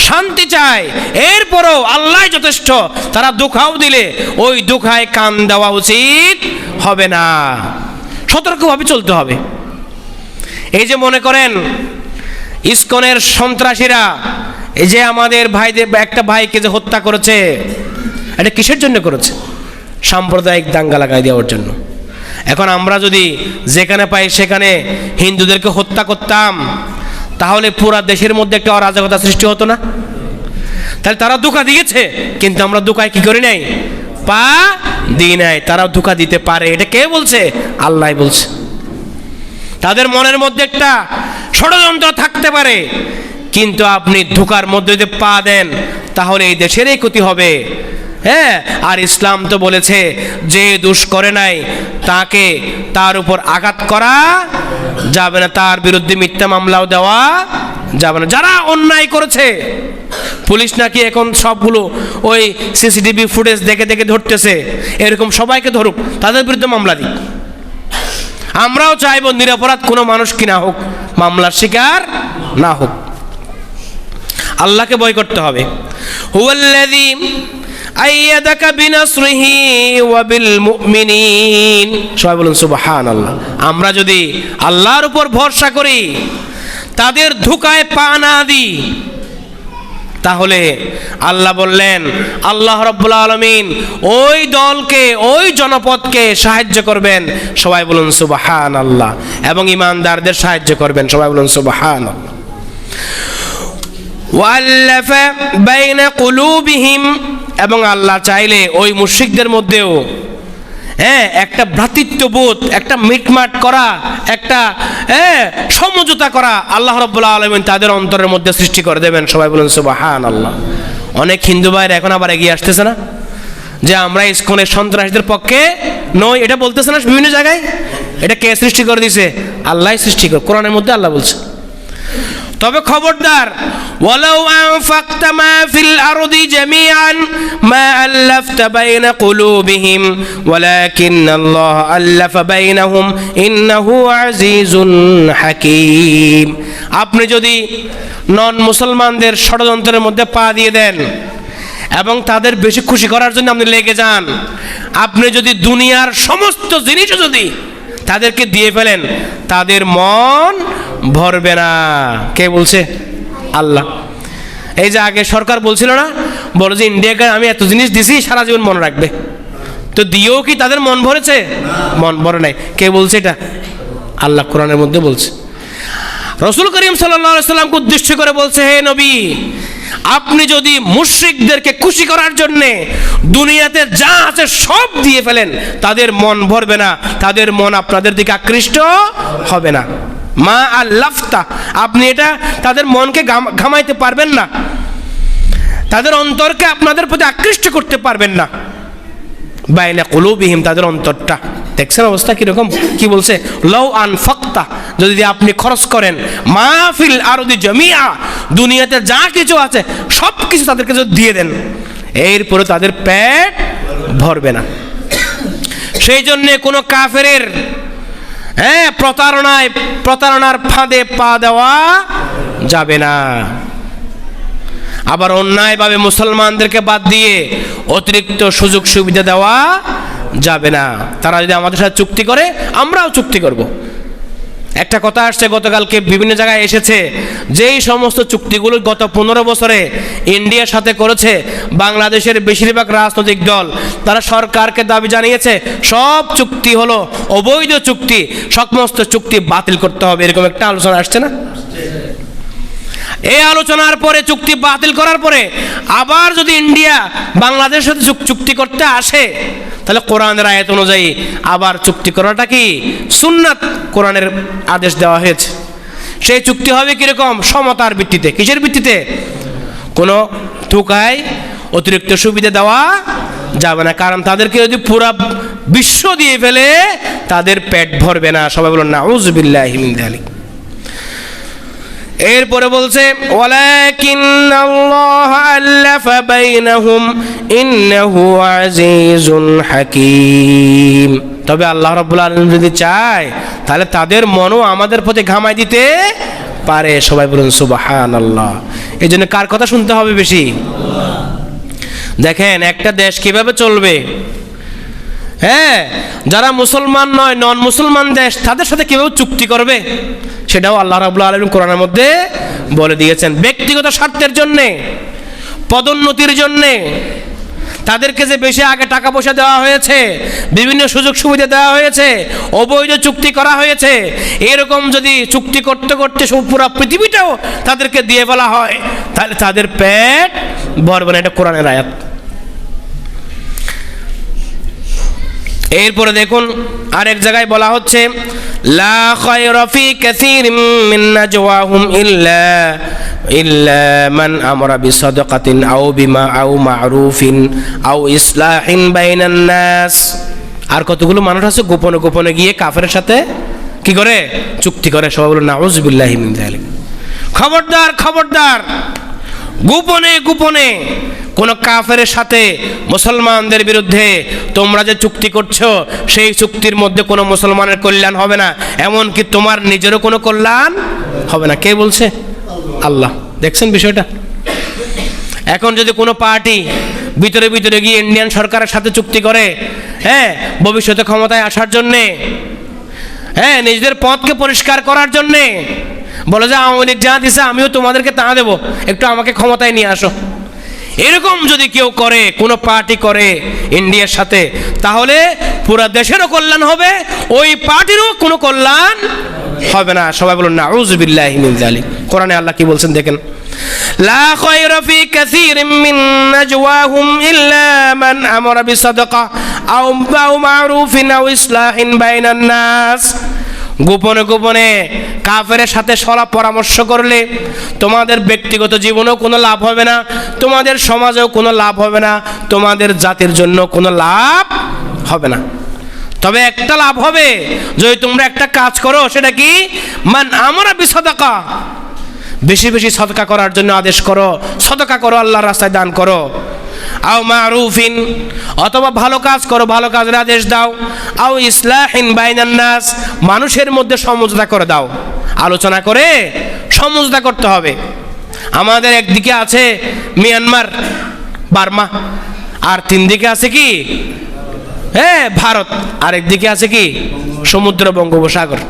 শান্তি চায়। এরপরও আল্লাহ যথেষ্ট। তারা ধোঁকাও দিলে ওই ধোঁকায় কান দেওয়া উচিত হবে না, সতর্কভাবে চলতে হবে। এই যে মনে করেন ইসকনের সন্ত্রাসীরা এই যে আমাদের ভাইদের একটা ভাইকে যে হত্যা করেছে, এটা কিসের জন্য করেছে? সাম্প্রদায়িক দাঙ্গা লাগাই দেওয়ার জন্য। এখন আমরা যদি যেখানে পাই সেখানে হিন্দুদেরকে হত্যা করতাম, তাহলে পুরা দেশের মধ্যে একটা অরাজকতা সৃষ্টি হতো না? তাহলে তারা ধোঁকা দিয়েছে, কিন্তু আমরা ধোঁকায় কি করি নাই? পা দিই নাই। তারা ধোঁকা দিতে পারে, এটা কে বলছে? আল্লাহ বলছে। তাদের মনের মধ্যে একটা ষড়যন্ত্র থাকতে পারে, কিন্তু আপনি ধোঁকার মধ্যে যদি পা দেন তাহলে এই দেশেরই ক্ষতি হবে। হ্যাঁ, আর ইসলাম তো বলেছে যে দোষ করে নাই তাকে তার উপর আঘাত করা যাবে না, তার বিরুদ্ধে মিথ্যা মামলাও দেওয়া যাবে না। যারা অন্যায় করেছে, পুলিশ নাকি এখন সবগুলো ওই সিসিটিভি ফুটেজ দেখে দেখে ধরতেছে, এরকম সবাইকে ধরুক, তাদের বিরুদ্ধে মামলা দিক। আমরাও চাইব নিরপরাধ কোনো মানুষ কি না হোক, মামলার শিকার না হোক। আল্লাহকে ভয় করতে হবে। হুয়াল্লাযী আইয়াদাকা বিনাসরিহি ওয়া বিল মুমিনিন। সবাই বলুন সুবহানাল্লাহ। আমরা যদি আল্লাহর উপর ভরসা করি, তাদের ধোঁকায় পা না দিই, তাহলে আল্লাহ বললেন আল্লাহ রাব্বুল আলামিন ওই দলকে, ওই জনপদকে সাহায্য করবেন। সবাই বলুন সুবহানাল্লাহ। এবং ঈমানদারদের সাহায্য করবেন। সবাই বলুন সুবহানাল্লাহ। ওয়াল্লাফা বাইনা কুলুবিহিম। এবং আল্লাহ চাইলে ওই মুশরিকদের মধ্যেও একটা ভ্রাতৃত্ববোধ, একটা মিটমাট করা, একটা সমঝোতা করা আল্লাহ রাব্বুল আলামিন তাদের অন্তরের মধ্যে সৃষ্টি করে দেবেন। সবাই বলুন সুবহানাল্লাহ। অনেক হিন্দু ভাইরা এখন আবার এগিয়ে আসতেছে না যে আমরা ইসকনের সন্ত্রাসীদের পক্ষে নই, এটা বলতেছে না বিভিন্ন জায়গায়। এটা কে সৃষ্টি করে দিয়েছে? আল্লাহই সৃষ্টি করে। কোরআনের মধ্যে আল্লাহ বলছে। তবে খবরদার, ওয়ালাউ আনফাকতা মা ফিল আরদি জামিআন মা আল্লাফতা বাইনা কুলুবিহিম ওয়ালাকিন্নাল্লাহ আল্লাফা বাইনাহুম ইন্নাহু আজিজুন হাকীম। আপনি যদি নন মুসলমানদের ষড়যন্ত্রের মধ্যে পা দিয়ে দেন এবং তাদের বেশি খুশি করার জন্য আপনি লেগে যান, আপনি যদি দুনিয়ার সমস্ত জিনিসও যদি তাদেরকে দিয়ে ফেলেন, তাদের মন ভরবে না। কে বলছে? আল্লাহ। এই যে আগে সরকার বলছিল না, বলো যে ইন্ডিয়াকে আমি এত জিনিস দিছি, সারা জীবন মনে রাখবে। তো দিয়েও কি তাদের মন ভরেছে? মন ভরে নাই। কে বলছে এটা? আল্লাহ কোরআনের মধ্যে বলছে। রাসূল করিম সাল্লাল্লাহু আলাইহি সাল্লামকে উদ্দেশ্য করে বলছে, হে নবী, আপনি যদি মুশরিকদেরকে খুশি করার জন্য দুনিয়াতে যা আছে সব দিয়ে ফেলেন, তাদের মন ভরবে না, তাদের মন আপনাদের দিকে আকৃষ্ট হবে না। মা আল্লাফতা, আপনি এটা তাদের মনকে ঘামাইতে পারবেন না, তাদের অন্তরকে আপনাদের প্রতি আকৃষ্ট করতে পারবেন না। বাইনা কুলুবিহিম, তাদের অন্তরটা দেখছেন অবস্থা কিরকম? কি বলছে? লাউ আনফাকতা, যদি আপনি খরচ করেন, মা ফিল আরদি জামিআ, দুনিয়াতে যা কিছু আছে সব কিছু তাদেরকে যদি দিয়ে দেন, এরপরে তাদের পেট ভরবে না। সেই জন্যে কোনো কাফেরের প্রতারণার ফাঁদে পা দেওয়া যাবে না। আবার অন্যায়ভাবে মুসলমানদেরকে বাদ দিয়ে অতিরিক্ত সুযোগ সুবিধা দেওয়া যাবে না। তারা যদি আমাদের সাথে চুক্তি করে, আমরাও চুক্তি করব। একটা কথা আসছে গতকালকে, বিভিন্ন জায়গায় এসেছে, যেই সমস্ত চুক্তিগুলো গত 15 বছরে ইন্ডিয়ার সাথে করেছে বাংলাদেশের বেশিরভাগ রাজনৈতিক দল, তারা সরকারকে দাবি জানিয়েছে সব চুক্তি হলো অবৈধ চুক্তি, সমস্ত চুক্তি বাতিল করতে হবে। এরকম একটা আলোচনা আসছে না? এই আলোচনার পরে, চুক্তি বাতিল করার পরে আবার যদি ইন্ডিয়া বাংলাদেশের সাথে চুক্তি করতে আসে, তাহলে কোরআনের আয়াত অনুযায়ী আবার চুক্তি করাটা কি সুন্নাত, কোরআনের আদেশ দেওয়া হয়েছে। সেই চুক্তি হবে কিরকম? সমতার ভিত্তিতে। কিসের ভিত্তিতে? কোনো ধোঁকায় অতিরিক্ত সুবিধা দেওয়া যাবে না, কারণ তাদেরকে যদি পুরা বিশ্ব দিয়ে ফেলে তাদের পেট ভরবে না। সবাই বলুন নাউযুবিল্লাহি মিন যালিক। এরপরে বলছে ওয়ালাকিন্নাল্লাহ আল্লাফা বাইনাহুম ইন্নাহু আজিজুন হাকীম। তবে আল্লাহ রাব্বুল আলামিন যদি চায় তাহলে তাদের মনও আমাদের প্রতি ঘামাই দিতে পারে। সবাই বলুন সুবহানাল্লাহ। এই জন্য কার কথা শুনতে হবে বেশি? দেখেন একটা দেশ কিভাবে চলবে, যারা মুসলমান নয়, নন মুসলমান দেশ, তাদের সাথে কিভাবে চুক্তি করবে, সেটাও আল্লাহ রাব্বুল আলামিন কোরআনের মধ্যে বলে দিয়েছেন। ব্যক্তিগত স্বার্থের জন্যে, পদোন্নতির জন্যে, তাদেরকে যে বেশি আগে টাকা পয়সা দেওয়া হয়েছে, বিভিন্ন সুযোগ সুবিধা দেওয়া হয়েছে, অবৈধ চুক্তি করা হয়েছে, এরকম যদি চুক্তি করতে করতে পুরো পৃথিবীটাও তাদেরকে দিয়ে ফেলা হয়, তাহলে তাদের পেট ভরবে না। এটা কোরআনের আয়াত। এরপরে দেখুন আরেক জায়গায় বলা হচ্ছে, লা খায়রা ফি কাসীরিম মিন নাজওয়াহুম ইল্লা মান আমারা বিসাদাকাতিন আও বিমা আও মা'রুফিন আও ইসলাহিন বাইনান নাস। আর কতগুলো মানুষ আছে গোপনে গোপনে গিয়ে কাফেরের সাথে কি করে? চুক্তি করে। সবাই বলুন নাউযুবিল্লাহি মিন যালিক। খবরদার খবরদার, গোপনে গোপনে কোন কাফেরের সাথে মুসলমানদের বিরুদ্ধে তোমরা যে চুক্তি করছো, সেই চুক্তির মধ্যে কোনো মুসলমানের কল্যাণ হবে না, এমনকি তোমার নিজেরও কোনো কল্যাণ হবে না। কে বলছে? আল্লাহ। দেখছেন বিষয়টা? এখন যদি কোনো পার্টি ভিতরে ভিতরে গিয়ে ইন্ডিয়ান সরকারের সাথে চুক্তি করে, ভবিষ্যতে ক্ষমতায় আসার জন্যে, নিজেদের পথকে পরিষ্কার করার জন্যে, বলে যে আওয়ামী লীগ যা দিছে আমিও তোমাদেরকে তা দেবো, একটু আমাকে ক্ষমতায় নিয়ে আসো, এরকম যদি কেউ করে, কোনো পার্টি করে ইন্ডিয়ার সাথে, তাহলে পুরো দেশেরও কল্যাণ হবে, ওই পার্টিরও কোনো কল্যাণ হবে না। সবাই বলুন নাউযুবিল্লাহি মিন যালিক। কোরআনে আল্লাহ কি বলছেন দেখেন, লা খায়রা ফি কাসীরিম মিন নাজওয়াহুম ইল্লা মান আমারা বিসাদাকা আও মা'রুফিন আও ইসলাহিন বাইনান নাস। গোপনে গোপনে কাফেরের সাথে সলা পরামর্শ করলে তোমাদের ব্যক্তিগত জীবনেও কোনো লাভ হবে না, তোমাদের সমাজেও কোনো লাভ হবে না, তোমাদের জাতির জন্য কোনো লাভ হবে না। তবে একটা লাভ হবে, যদি তোমরা একটা কাজ করো, সেটা কি? মান আমরা বিসাদাকা, বেশি বেশি সদকা করার জন্য আদেশ করো, সদকা করো, আল্লাহর রাস্তায় দান করো। আও মা'রুফিন, অথবা ভালো কাজ করো, ভালো কাজের আদেশ দাও। আও ইসলাহিন বাইনান নাস, মানুষের মধ্যে সমঝোতা করে দাও, আলোচনা করে সমঝোতা করতে হবে। আমাদের একদিকে আছে মিয়ানমার, বার্মা, আর তিন দিকে আছে কি? ভারত, আর একদিকে আছে কি? সমুদ্র, বঙ্গোপসাগর।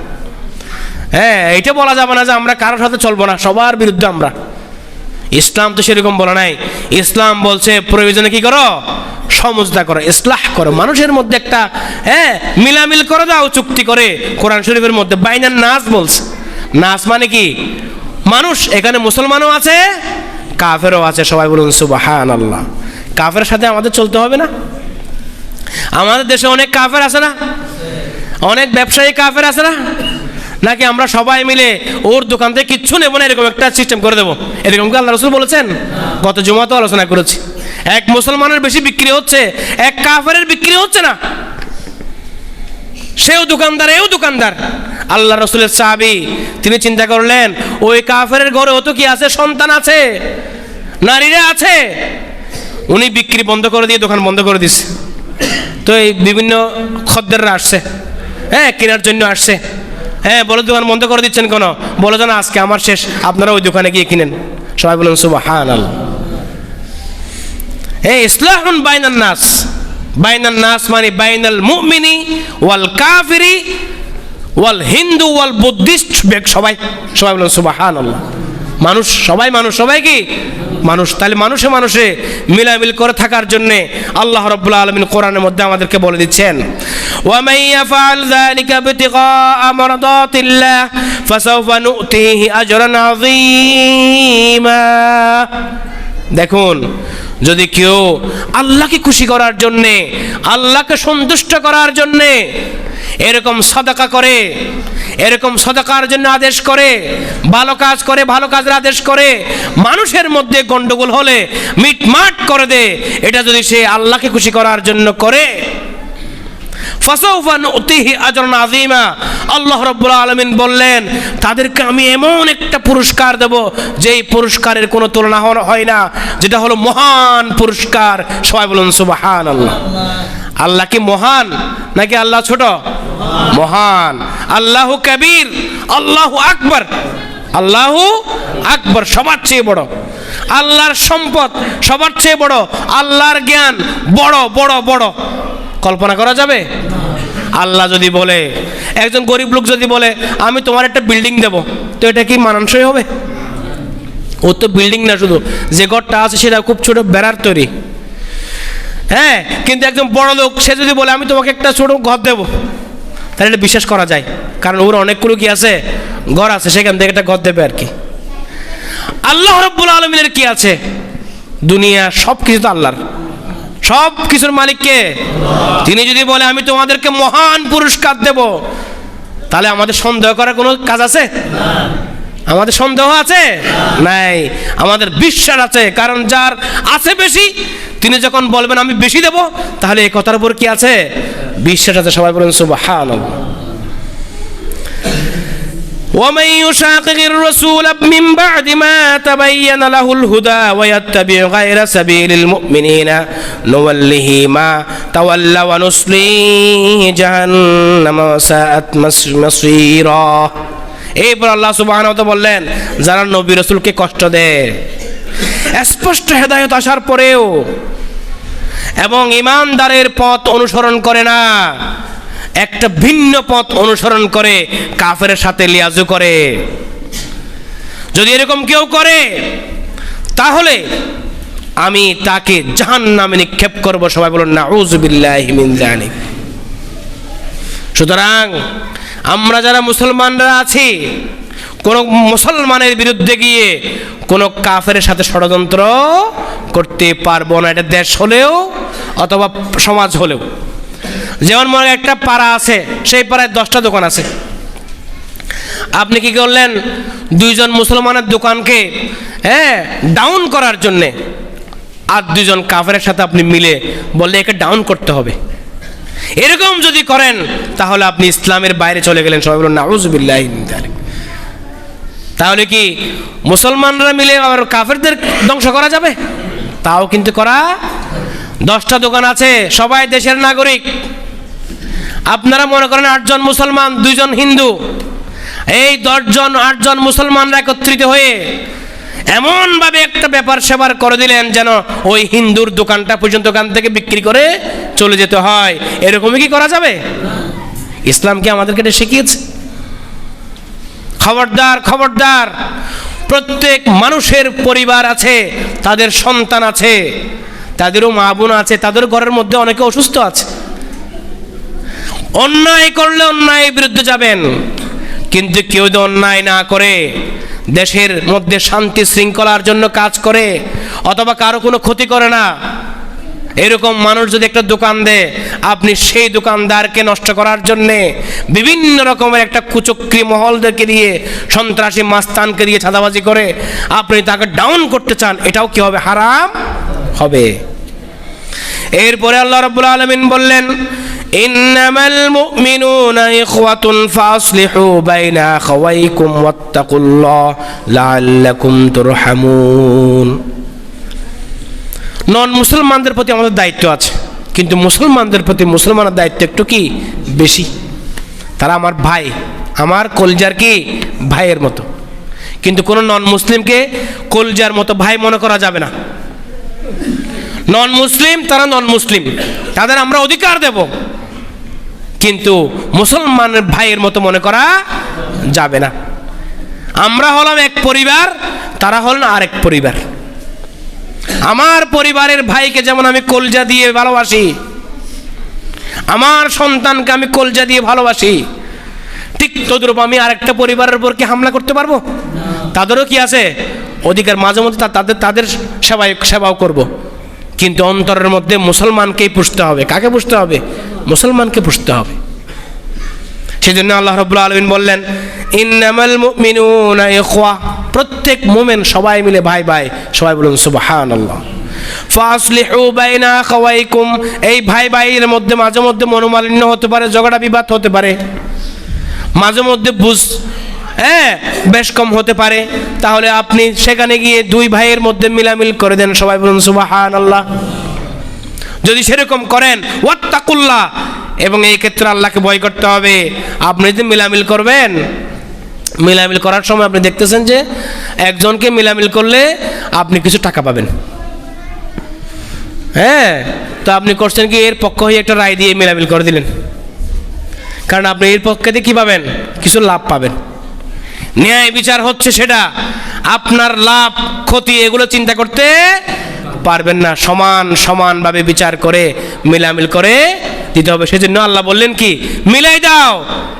এইটা বলা যাবে না যে আমরা কারোর সাথে চলবো না, সবার বিরুদ্ধে আমরা। ইসলাম তো সেরকম বলা নাই। ইসলাম বলছে প্রয়োজনে কি করো? সমঝোতা করো, ইসলাহ করো, মানুষের মধ্যে একটা মিলামিল করে দাও চুক্তি করে। কোরআন শরীফের মধ্যে বাইনান নাস বলছে। নাস মানে কি? মানুষ। এখানে মুসলমানও আছে, কাফেরও আছে। সবাই বলুন সুবহানাল্লাহ। কাফের সাথে আমাদের চলতে হবে না? আমাদের দেশে অনেক কাফের আছে না? অনেক ব্যবসায়ী কাফের আছে না? নাকি আমরা সবাই মিলে ওর দোকান থেকে কিচ্ছু নেবো না, এরকম একটা সিস্টেম করে দেবো? এরকম কি আল্লাহ রাসূল বলেছেন? গত জুমাতেও আলোচনা করেছি। এক মুসলমানের বেশি বিক্রি হচ্ছে, এক কাফেরের বিক্রি হচ্ছে না। সেও দোকানদার, এও দোকানদার। আল্লাহ রাসূলের সাহাবী তিনি চিন্তা করলেন, ওই কাফেরের ঘরে অত কি আছে? সন্তান আছে, নারীরা আছে। উনি বিক্রি বন্ধ করে দিয়ে দোকান বন্ধ করে দিছে। তো এই বিভিন্ন খদ্দেররা আসছে, কেনার জন্য আসছে। বলে দোকান বন্ধ করে দিচ্ছেন কেন? বলে জানা আজকে আমার শেষ, আপনারা ওই দোকানে গিয়ে কিনেন। সবাই বলুন সুবহানাল্লাহ। ইসলাহুন বাইনান নাস। বাইনান নাস মানে বাইনাল মুমিনি ওয়াল কাফিরি ওয়াল হিন্দু ওয়াল বুদ্ধিস্ট, সবাই সবাই বলুন সুবহানাল্লাহ। মানুষ, সবাই মানুষ, সবাই কি মানুষ। তাহলে মানুষে মানুষে মিলামিল করে থাকার জন্যে আল্লাহ রাব্বুল আলামিন কোরআনের মধ্যে আমাদেরকে বলে দিচ্ছেন, ওয়া মান ইয়াফআল যালিকা বিতিগা মারদাতিল্লাহ ফাসাউফা নুতিহি আজরান আযীমা। দেখুন, যদি কেউ আল্লাহকে খুশি করার জন্যে, আল্লাহকে সন্তুষ্ট করার জন্যে এরকম সাদাকা করে, এরকম সাদাকার জন্য আদেশ করে, ভালো কাজ করে, ভালো কাজের আদেশ করে, মানুষের মধ্যে গন্ডগোল হলে মিটমাট করে দে, এটা যদি সে আল্লাহকে খুশি করার জন্য করে, ফাসাউফা নুতিহি আজরান আযীমা, আল্লাহ রাব্বুল আলামিন বললেন তাদেরকে আমি এমন একটা পুরস্কার দেব যেই পুরস্কারের কোনো তুলনা হয় না, যেটা হলো মহান পুরস্কার। সবাই বলুন সুবহানাল্লাহ। আল্লাহ কি মহান নাকি আল্লাহ ছোট? মহান। আল্লাহু কবির, আল্লাহু আকবার। আল্লাহু আকবার, সবার চেয়ে বড়। আল্লাহর সম্পদ সবার চেয়ে বড়। আল্লাহর জ্ঞান বড় বড় বড়। কল্পনা করা যাবে? আল্লাহ যদি বলে, একজন গরিব লোক যদি বলে আমি তোমার একটা বিল্ডিং দেব, তো এটা কি মানানসই হবে? ও তো বিল্ডিং না, শুধু যে ঘরটা আছে সেটা খুব ছোট বেড়ার তৈরি। হ্যাঁ, কিন্তু একজন বড় লোক সে যদি বলে আমি তোমাকে একটা ছোট ঘর দেবো, তাহলে এটা বিশ্বাস করা যায়, কারণ ওর অনেকগুলো কি আছে, ঘর আছে, সেখান থেকে একটা ঘর দেবে আর কি। আল্লাহ রাব্বুল আলামিনের কি আছে? দুনিয়া সব কিছু তো আল্লাহর, সব কিছুর মালিককে। তিনি যদি বলে আমি তোমাদেরকে মহান পুরস্কার দেব, তাহলে আমাদের সন্দেহ করার কোনো কাজ আছে? আমাদের সন্দেহ আছে? নাই, আমাদের বিশ্বাস আছে। কারণ যার আছে বেশি, তিনি যখন বলবেন আমি বেশি দেব, তাহলে এই কথার উপর কি আছে? বিশ্বাস আছে। সবাই বলেন সুবহানাল্লাহ। ومن يشاقق الرسول من بعد ما تبين له الهدى ويتبع غير سبيل المؤمنين نوله ما تولى ونصليه جهنم وساءت مصيرا। এরপর আল্লাহ সুবহানাহু ওয়া তাআলা বললেন, যারা নবী রাসূলকে কষ্ট দেয় স্পষ্ট হেদায়েত আসার পরেও এবং ঈমানদারের পথ অনুসরণ করে না, একটা ভিন্ন পথ অনুসরণ করে, কাফেরের সাথে লিয়াজু করে, যদি এরকম কেউ করে তাহলে আমি তাকে জাহান্নামে নিক্ষেপ করব। সবাই বলুন নাউযু বিল্লাহি মিন যালিক। সুতরাং আমরা যারা মুসলমানরা আছি, কোন মুসলমানের বিরুদ্ধে গিয়ে কোন কাফের সাথে ষড়যন্ত্র করতে পারবো না, এটা দেশ হলেও অথবা সমাজ হলেও। যেমন মনে একটা পাড়া আছে, সেই পাড়ায় 10টা দোকান আছে, আপনি কি করলেন? দুইজন মুসলমানের দোকানকে ডাউন করার জন্যে আর দুইজন কাফেরের সাথে আপনি মিলে বললে একে ডাউন করতে হবে, এরকম যদি করেন তাহলে আপনি ইসলামের বাইরে চলে গেলেন। সবাই বলুন নাউযু বিল্লাহি মিন যালিক। তাহলে কি মুসলমানরা মিলে আর কাফেরদের ধ্বংস করা যাবে? তাও কিন্তু করা। 10টা দোকান আছে, সবাই দেশের নাগরিক, আপনারা মনে করেন 8 জন মুসলমান 2 জন হিন্দু, এই 10 জন 8 জন মুসলমানরা একত্রিত হয়ে এমন ভাবে একটা ব্যাপার সেবার করে দিলেন যেন ওই হিন্দুর দোকানটা পর্যন্ত ওখান থেকে বিক্রি করে চলে যেতে হয়। এরকমই কি করা যাবে? ইসলাম কি আমাদেরকে এটা শিখিয়েছে? খবরদার, খবরদার। প্রত্যেক মানুষের পরিবার আছে, তাদের সন্তান আছে, তাদেরও মা বোন আছে, তাদের ঘরের মধ্যে অনেকে অসুস্থ আছে। অন্যায় করলে অন্যায়ের বিরুদ্ধে যাবেন, কিন্তু কেউ যদি অন্যায় না করে দেশের মধ্যে শান্তি শৃঙ্খলার জন্য কাজ করে অথবা কারো কোনো ক্ষতি করে না, এরকম মানুষ যদি একটা দোকান দেয়, আপনি সেই দোকানদারকে নষ্ট করার জন্যে বিভিন্ন রকমের একটা কুচক্রী মহলদেরকে দিয়ে, সন্ত্রাসী মাস্তানকে দিয়ে ছাদাবাজি করে আপনি তাকে ডাউন করতে চান, এটাও কি হবে? হারাম হবে। এরপরে আল্লাহ রাব্বুল আলামিন বললেন, ইন্নামাল মুমিনুনা ইখওয়াতুন ফাসলিহু বাইনা আখাওয়াইকুম ওয়াত্তাকুল্লাহ লাআল্লাকুম তুরহামুন। নন মুসলমানদের প্রতি আমাদের দায়িত্ব আছে, কিন্তু মুসলমানদের প্রতি মুসলমানের দায়িত্ব একটু কি বেশি। তারা আমার ভাই, আমার কলজার কি ভাইয়ের মতো, কিন্তু কোনো নন মুসলিমকে কলজার মতো ভাই মনে করা যাবে না। নন মুসলিম তারা নন মুসলিম, তাদের আমরা অধিকার দেব, কিন্তু মুসলমানের ভাইয়ের মতো মনে করা যাবে না। আমরা হলাম এক পরিবার, তারা হলেন আরেক পরিবার। আমার পরিবারের ভাইকে যেমন আমি কলজা দিয়ে ভালোবাসি, আমার সন্তানকে আমি কলজা দিয়ে ভালোবাসি, ঠিক তদ্রূপ আমি আরেকটা পরিবারের উপর কি হামলা করতে পারবো? তাদেরও কি আছে অধিকার, মাঝে মধ্যে তাদের সেবাও করব, কিন্তু অন্তরের মধ্যে মুসলমানকেই পুষতে হবে। কাকে পুষতে হবে? মুসলমানকে পুষতে হবে। সেজন্য আল্লাহ রাব্বুল আলামিন বললেন, ইন্নামাল মুমিনুনা ইখওয়া, প্রত্যেক মুমিন সবাই মিলে ভাই ভাই। সবাই বলুন সুবহানাল্লাহ। ফাসলিহু বাইনা আখাওয়াইকুম, এই ভাই ভাইয়ের মধ্যে মাঝে মধ্যে মনোমালিন্য হতে পারে, ঝগড়া বিবাদ হতে পারে, মাঝে মধ্যে বেশ কম হতে পারে, তাহলে আপনি সেখানে গিয়ে 2 ভাইয়ের মধ্যে মিলামিল করে দেন। সবাই বলুন সুবহানাল্লাহ। যদি সেরকম করেন, ওয়াত্তাকুল্লাহ, এবং এই ক্ষেত্রে আল্লাহকে ভয় করতে হবে। আপনি যদি মিলামিল করবেন, মিলামিল করার সময় আপনি দেখতেছেন যে একজনকে মিলামিল করলে আপনি কিছু টাকা পাবেন, তো আপনি করছেন কি এর পক্ষ হয়ে একটা রায় দিয়ে মিলামিল করে দিলেন, কারণ আপনি এর পক্ষে দিয়ে কি পাবেন? কিছু লাভ পাবেন। ন্যায় বিচার হচ্ছে সেটা আপনার লাভ ক্ষতি এগুলো চিন্তা করতে পারবেন না, সমানভাবে বিচার করে মিলামিল করে দিতে হবে। সেজন্য আল্লাহ বললেন কি, মিলাই দাও,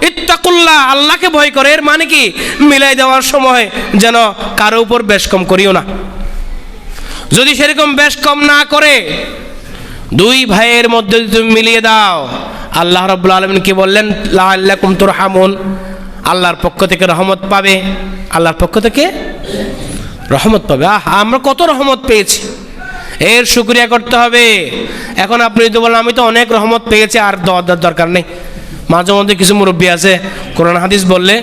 ইত্তাকুল্লাহ, আল্লাহকে ভয় করে। এর মানে কি, মিলাই দেওয়ার সময় যেন কারো উপর বেশ কম করিও না। যদি সেরকম বেশ কম না করে দুই ভাইয়ের মধ্যে তুমি মিলিয়ে দাও, আল্লাহ রাব্বুল আলামিন কি বললেন, লাআল্লাকুম তুরহামুন, আল্লাহর পক্ষ থেকে রহমত পাবে, আল্লাহর পক্ষ থেকে রহমত পাবে। আমরা কত রহমত পেয়েছি, এর শুকরিয়া করতে হবে। এখন আপনি যদি বলেন আমি তো অনেক রহমত পেয়েছি আর দরকার নেই, মাঝে মধ্যে কিছু মুরব্বী আছে কোরআন হাদিস বলে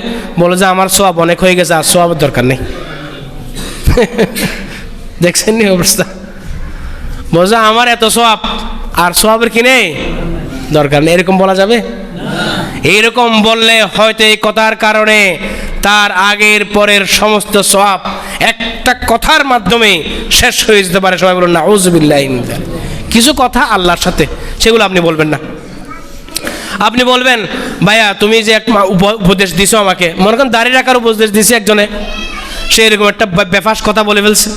যে আমার সওয়াব অনেক হয়ে গেছে আর সওয়াবের দরকার নেই। দেখছেন নি অবস্থা, বলছে আমার এত সওয়াব আর সওয়াবের কি নেই, দরকার নেই, এরকম বলা যাবে? এইরকম বললে হয়তো এই কথার কারণে তার আগের পরের সমস্ত সওয়াব একটা কথার মাধ্যমে শেষ হয়ে যেতে পারে। সবাই বলুন নাউযুবিল্লাহি মিন যালিক। কিছু কথা আল্লাহর সাথে, সেগুলো আপনি বলবেন না। আপনি বলবেন ভাইয়া তুমি যে এক উপদেশ দিছো আমাকে, মনে করেন দাড়ি রাখার উপদেশ দিছে একজনে, সে এরকম একটা বেফাস কথা বলে ফেলছে।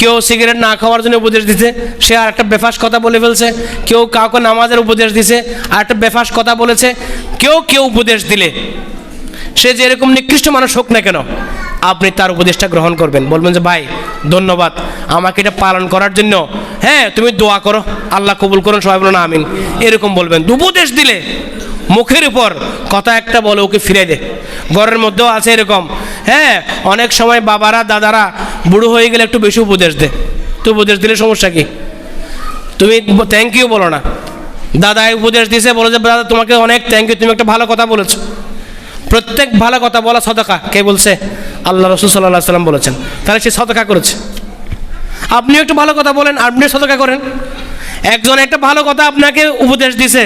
কেউ সিগারেট না খাওয়ার জন্য উপদেশ দিছে, সে আর একটা বেফাস কথা বলে ফেলছে। কেউ কাউকে নামাজের উপদেশ দিছে, আর একটা বেফাস কথা বলেছে। কেউ উপদেশ দিলে সে যে এরকম নিকৃষ্ট মানুষ হোক না কেন, আপনি তার উপদেশটা গ্রহণ করবেন। বলবেন যে ভাই ধন্যবাদ আমাকে এটা পালন করার জন্য, হ্যাঁ তুমি দোয়া করো, আল্লাহ কবুল করুন, সবাই বলুন আমিন, এরকম বলবেন। উপদেশ দিলে মুখের উপর কথা একটা বলে ওকে ফিরে দে। ঘরের মধ্যেও আছে এরকম, হ্যাঁ অনেক সময় বাবারা দাদারা বুড়ো হয়ে গেলে একটু বেশি উপদেশ দে। তো উপদেশ দিলে সমস্যা কি, তুমি থ্যাংক ইউ বলো না। দাদাই উপদেশ দিছে, বলো যে দাদা তোমাকে অনেক থ্যাংক ইউ, তুমি একটা ভালো কথা বলেছো। প্রত্যেক ভালো কথা বলা সদকা, কে বলছে? আল্লাহ রাসূল সাল্লাল্লাহু আলাইহি ওয়াসাল্লাম বলেছেন। তাহলে সে সদকা করেছে। আপনিও একটু ভালো কথা বলেন, আপনিও সদকা করেন। একজন একটা ভালো কথা আপনাকে উপদেশ দিছে,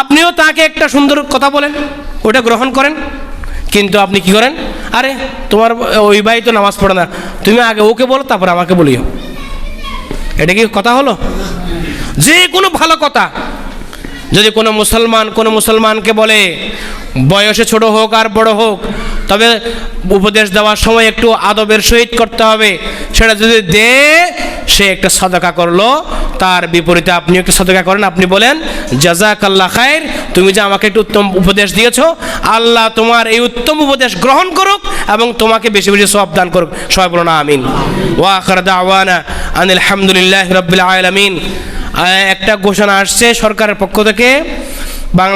আপনিও তাকে একটা সুন্দর কথা বলেন, ওটা গ্রহণ করেন। কিন্তু আপনি কি করেন, আরে তোমার ওই ভাই তো নামাজ পড়ে না, তুমি আগে ওকে বলো তারপর আমাকে বলিও। এটা কি কথা হলো? যে কোনো ভালো কথা যদি কোনো মুসলমানকে বলে, বয়সে ছোট হোক আর বড় হোক, তবে উপদেশ দেওয়ার সময় একটু আদবের সহিত করতে হবে। সেটা যদি সে একটা সদকা করলো, তার বিপরীতে আপনি একটা সদকা করেন। আপনি বলেন জাযাকাল্লাহ খায়র, তুমি যে আমাকে একটু উত্তম উপদেশ দিয়েছো, আল্লাহ তোমার এই উত্তম উপদেশ গ্রহণ করুক এবং তোমাকে বেশি বেশি সওয়াব দান করুক। সবাই বলুন আমিন। ওয়া আখিরু দাওয়ানা আনিল হামদুলিল্লাহি রাব্বিল আলামিন। একটা ঘোষণা আসছে সরকারের পক্ষ থেকে, বাংলা